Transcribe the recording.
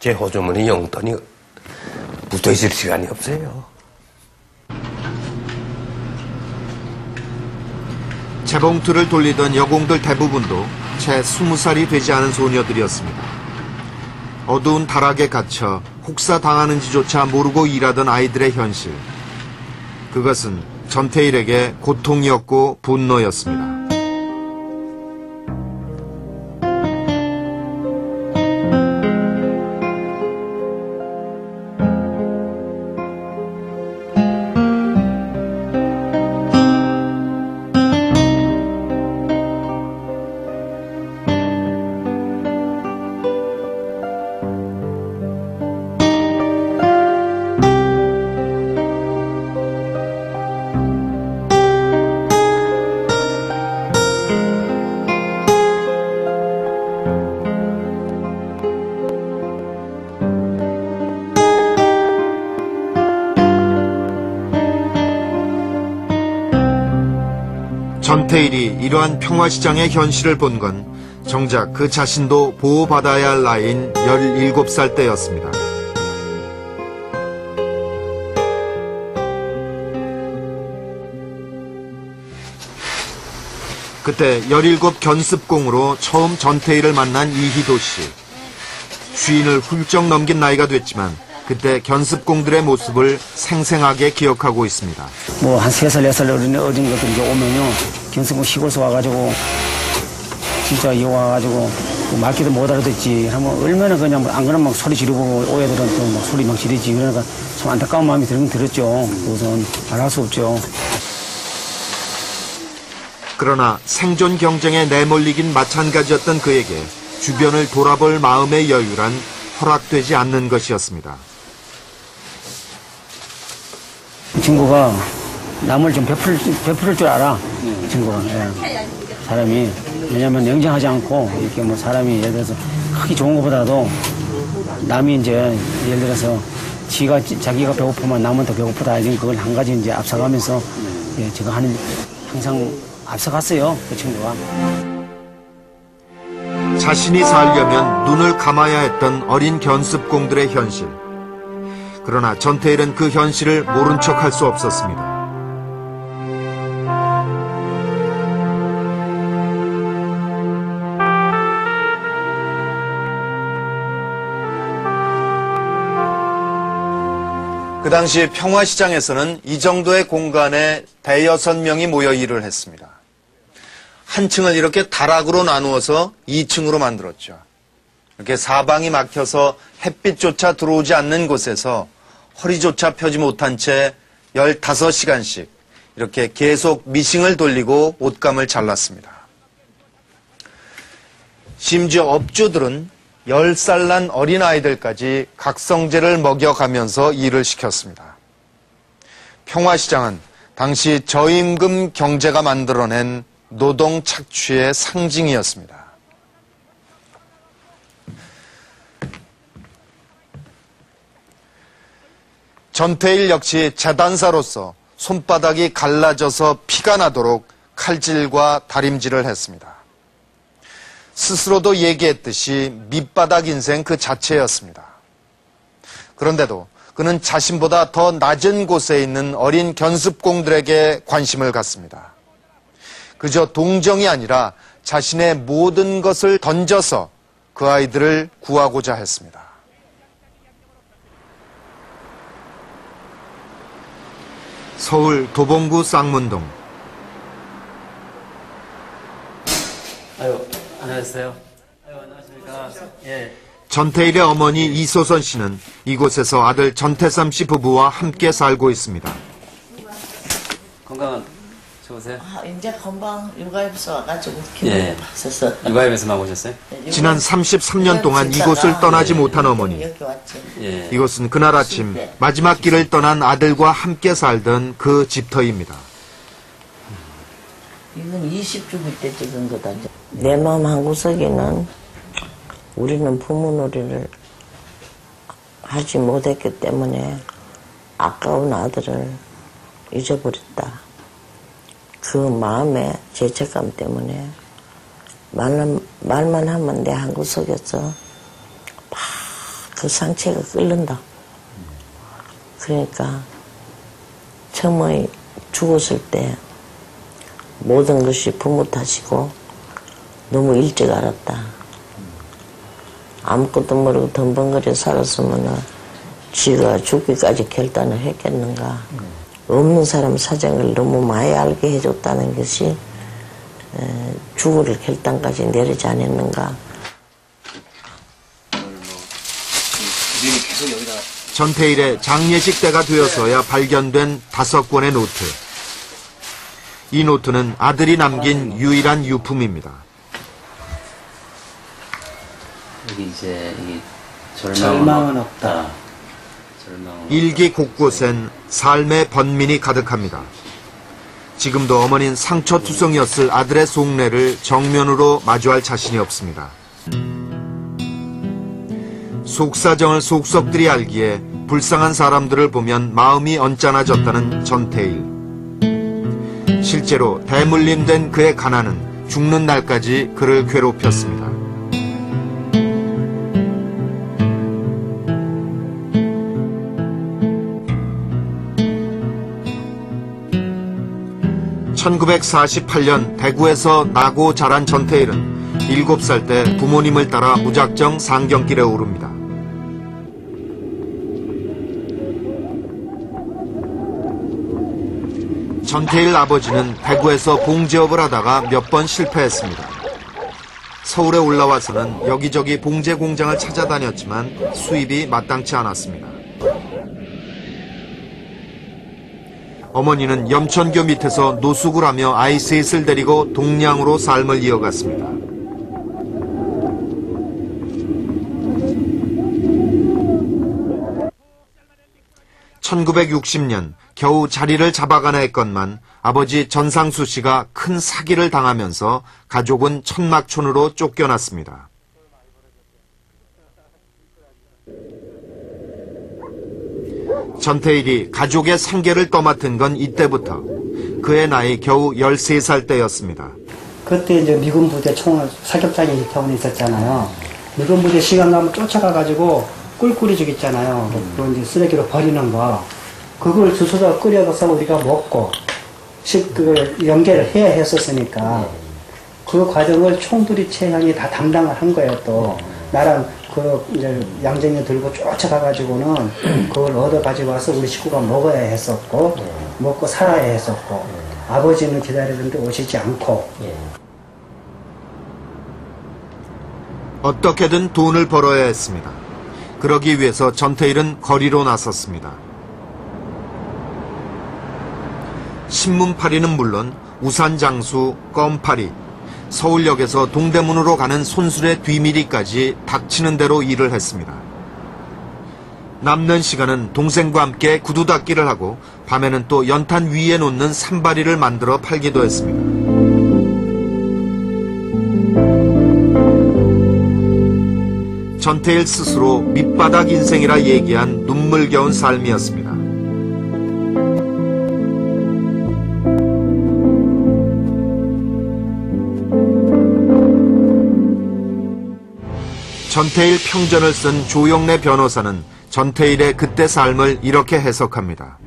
제 호주머니 용돈이 묻어있을 시간이 없어요. 재봉틀을 돌리던 여공들 대부분도 채 20살이 되지 않은 소녀들이었습니다. 어두운 다락에 갇혀 혹사당하는지조차 모르고 일하던 아이들의 현실. 그것은 전태일에게 고통이었고 분노였습니다. 전태일이 이러한 평화시장의 현실을 본 건 정작 그 자신도 보호받아야 할 나이인 17살 때였습니다. 그때 17 견습공으로 처음 전태일을 만난 이희도 씨. 쉰을 훌쩍 넘긴 나이가 됐지만 그때 견습공들의 모습을 생생하게 기억하고 있습니다. 뭐 한 3살, 4살 어린 것들 이제 오면요. 견습공 시골서 와가지고 진짜 이 와가지고 말귀도 못 알아듣지 하면 얼마나 그냥 안 그러면 막 소리 지르고 오해들은 또 막 소리 막 지르지. 그러니까 참 안타까운 마음이 들었죠. 그것은 말할 수 없죠. 그러나 생존 경쟁에 내몰리긴 마찬가지였던 그에게 주변을 돌아볼 마음의 여유란 허락되지 않는 것이었습니다. 친구가 남을 좀 베풀을 줄 알아. 친구가. 예. 사람이. 왜냐면 냉정하지 않고 이렇게 뭐 사람이 예를 들어서 크게 좋은 것보다도 남이 이제 예를 들어서 자기가 배고프면 남은 더 배고프다. 이런 그걸 한 가지 이제 앞서가면서 예, 제가 항상 앞서갔어요. 그 친구가. 자신이 살려면 눈을 감아야 했던 어린 견습공들의 현실. 그러나 전태일은 그 현실을 모른 척할 수 없었습니다. 그 당시 평화시장에서는 이 정도의 공간에 5~6명이 모여 일을 했습니다. 한 층을 이렇게 다락으로 나누어서 2층으로 만들었죠. 이렇게 사방이 막혀서 햇빛조차 들어오지 않는 곳에서 허리조차 펴지 못한 채 15시간씩 이렇게 계속 미싱을 돌리고 옷감을 잘랐습니다. 심지어 업주들은 10살 난 어린아이들까지 각성제를 먹여가면서 일을 시켰습니다. 평화시장은 당시 저임금 경제가 만들어낸 노동 착취의 상징이었습니다. 전태일 역시 재단사로서 손바닥이 갈라져서 피가 나도록 칼질과 다림질을 했습니다. 스스로도 얘기했듯이 밑바닥 인생 그 자체였습니다. 그런데도 그는 자신보다 더 낮은 곳에 있는 어린 견습공들에게 관심을 갖습니다. 그저 동정이 아니라 자신의 모든 것을 던져서 그 아이들을 구하고자 했습니다. 서울 도봉구 쌍문동. 아유, 안녕하세요. 아유, 안녕하십니까. 예. 전태일의 어머니 이소선 씨는 이곳에서 아들 전태삼 씨 부부와 함께 살고 있습니다. 건강은 좋으세요? 이제 금방 육아에서 와가지고 기분이 봤었어. 육아에서만 오셨어요? 지난 33년 동안 이곳을 떠나지 못한 어머니. 여기 왔지. 예. 이곳은 그날 아침 마지막 길을 떠난 아들과 함께 살던 그 집터입니다. 이건 20주기 때 찍은 거다. 내 마음 한구석에는 우리는 부모놀이를 하지 못했기 때문에 아까운 아들을 잊어버렸다. 그 마음의 죄책감 때문에 말만 하면 내 한구석에서 막 그 상처가 끓는다. 그러니까 처음에 죽었을 때 모든 것이 부모 탓이고 너무 일찍 알았다. 아무것도 모르고 덤벙거려 살았으면 지가 죽기까지 결단을 했겠는가. 없는 사람 사정을 너무 많이 알게 해줬다는 것이 죽을 결단까지 내리지 않았는가. 전태일의 장례식 때가 되어서야 발견된 5권의 노트. 이 노트는 아들이 남긴 유일한 유품입니다. 여기 이제 이 절망은 없다. 일기 곳곳엔 삶의 번민이 가득합니다. 지금도 어머니는 상처투성이었을 아들의 속내를 정면으로 마주할 자신이 없습니다. 속사정을 속속들이 알기에 불쌍한 사람들을 보면 마음이 언짢아졌다는 전태일. 실제로 대물림된 그의 가난은 죽는 날까지 그를 괴롭혔습니다. (1948년) 대구에서 나고 자란 전태일은 7살 때 부모님을 따라 무작정 상경길에 오릅니다. 전태일 아버지는 대구에서 봉제업을 하다가 몇 번 실패했습니다. 서울에 올라와서는 여기저기 봉제 공장을 찾아다녔지만 수입이 마땅치 않았습니다. 어머니는 염천교 밑에서 노숙을 하며 아이셋을 데리고 동량으로 삶을 이어갔습니다. (1960년) 겨우 자리를 잡아가나 했건만 아버지 전상수 씨가 큰 사기를 당하면서 가족은 천막촌으로 쫓겨났습니다. 전태일이 가족의 생계를 떠맡은 건 이때부터. 그의 나이 겨우 13살 때였습니다. 그때 이제 미군 부대 총을 사격장에 이태원에 있었잖아요. 미군 부대 시간 가면 쫓아가가지고 꿀꿀이 죽 있잖아요. 그거 이제 쓰레기로 버리는 거. 그걸 주워서 끓여서 우리가 먹고 그 연계를 해야 했었으니까 그 과정을 총들이 최형이 다 담당을 한 거예요. 또 나랑 그 이제 양쟁이 들고 쫓아가가지고는 그걸 얻어 가지고 와서 우리 식구가 먹어야 했었고 먹고 살아야 했었고 아버지는 기다리는데 오시지 않고. 어떻게든 돈을 벌어야 했습니다. 그러기 위해서 전태일은 거리로 나섰습니다. 신문파리는 물론 우산장수, 껌파리, 서울역에서 동대문으로 가는 손술의 뒤미리까지 닥치는 대로 일을 했습니다. 남는 시간은 동생과 함께 구두 닦기를 하고 밤에는 또 연탄 위에 놓는 산바리를 만들어 팔기도 했습니다. 전태일 스스로 밑바닥 인생이라 얘기한 눈물겨운 삶이었습니다. 전태일 평전을 쓴 조영래 변호사는 전태일의 그때 삶을 이렇게 해석합니다.